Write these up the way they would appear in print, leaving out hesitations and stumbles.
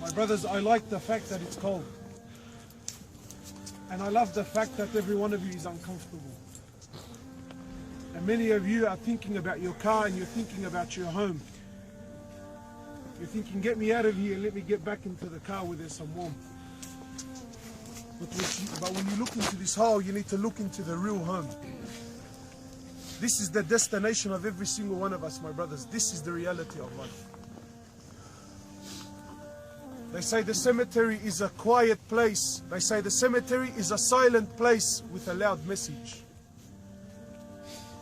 My brothers, I like the fact that it's cold. And I love the fact that every one of you is uncomfortable. And many of you are thinking about your car and you're thinking about your home. You're thinking, get me out of here, let me get back into the car where there's some warmth. But when you look into this hole, you need to look into the real home. This is the destination of every single one of us, my brothers. This is the reality of life. They say the cemetery is a quiet place. They say the cemetery is a silent place with a loud message.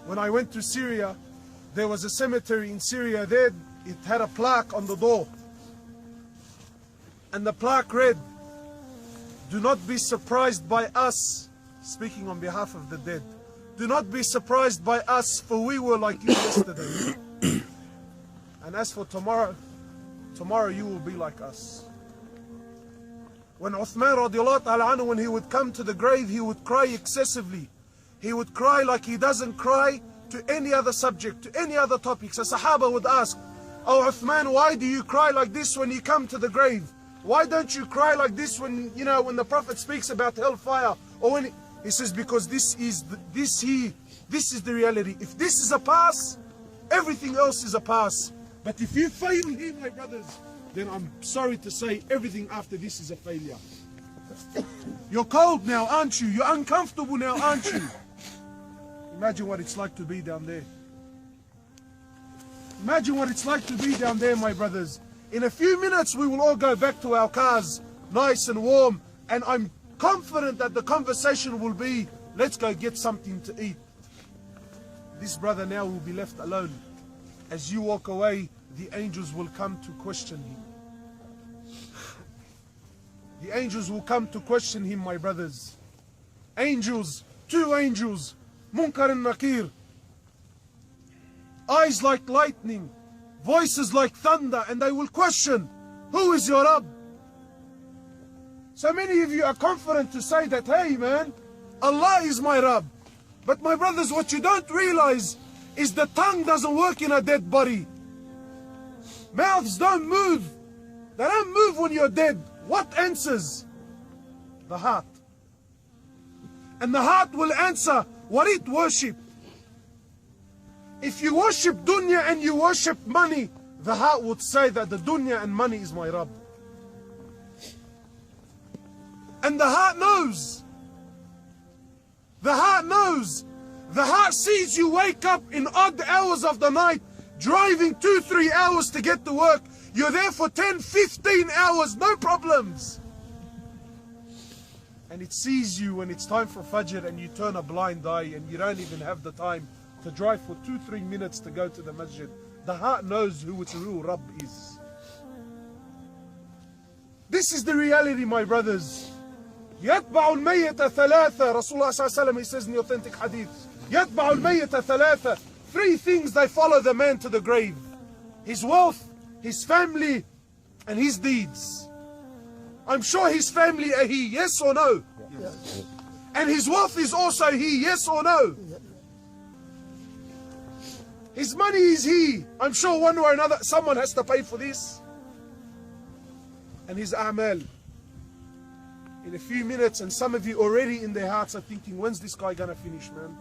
When I went to Syria, there was a cemetery in Syria there. It had a plaque on the door. And the plaque read, "Do not be surprised by us," speaking on behalf of the dead. "Do not be surprised by us, for we were like you yesterday. And as for tomorrow, tomorrow you will be like us." When Uthman radiallahu ta'ala anhu, when he would come to the grave, he would cry excessively. He would cry like he doesn't cry to any other subject, to any other topic. So Sahaba would ask, "Oh Uthman, why do you cry like this when you come to the grave? Why don't you cry like this when, when the Prophet speaks about hellfire?" Or when he says, because this is the reality. If this is a pass, everything else is a pass. But if you fail here, my brothers, then I'm sorry to say everything after this is a failure. You're cold now, aren't you? You're uncomfortable now, aren't you? Imagine what it's like to be down there. Imagine what it's like to be down there, my brothers. In a few minutes, we will all go back to our cars, nice and warm. And I'm confident that the conversation will be, let's go get something to eat. This brother now will be left alone. As you walk away, the angels will come to question him. The angels will come to question him, my brothers. Angels, two angels, Munkar and Nakir. Eyes like lightning, voices like thunder, and they will question, who is your Rabb? So many of you are confident to say that, hey man, Allah is my Rabb. But my brothers, what you don't realize is the tongue doesn't work in a dead body. Mouths don't move. They don't move when you're dead. What answers? The heart. And the heart will answer what it worships. If you worship dunya and you worship money, the heart would say that the dunya and money is my Rabb. And the heart knows. The heart knows. The heart sees you wake up in odd hours of the night, driving 2-3 hours to get to work. You're there for 10-15 hours, no problems. And it sees you when it's time for Fajr and you turn a blind eye and you don't even have the time to drive for 2-3 minutes to go to the masjid. The heart knows who its real Rabb is. This is the reality, my brothers. يتبع الميت ثلاثة. Rasulullah sallallahu alaihi wasallam, he says in the authentic hadith, يتبع الميت ثلاثة. 3 things they follow the man to the grave: his wealth, his family, and his deeds. I'm sure his family are he, yes or no? Yes. And his wealth is also he, yes or no? His money is he. I'm sure one way or another someone has to pay for this. And his a'mal. In a few minutes, and some of you already in their hearts are thinking, when's this guy gonna finish, man?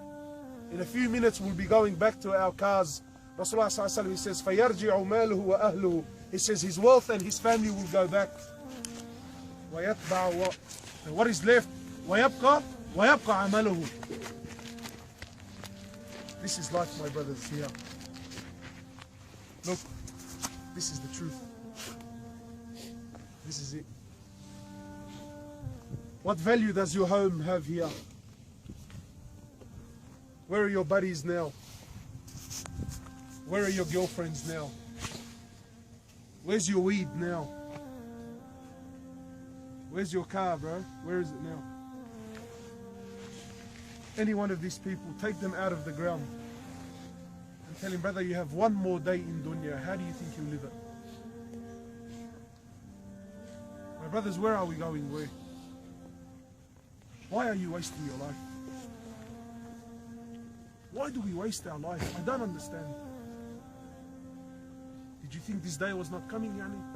In a few minutes we'll be going back to our cars. Rasulullah sallallahu alaihi wasallam, he says, فَيَرْجِعُ مَالُهُ وَأَهْلُهُ. He says his wealth and his family will go back. وَيَتْبَعُ. And what is left? وَيَبْقَى عَمَلُهُ. This is life, my brothers, here. Look, this is the truth. This is it. What value does your home have here? Where are your buddies now? Where are your girlfriends now? Where's your weed now? Where's your car, bro? Where is it now? Any one of these people, take them out of the ground and tell him, brother, you have one more day in dunya. How do you think you live it? My brothers, where are we going? Where? Why are you wasting your life? Why do we waste our life? I don't understand. Did you think this day was not coming, Yani?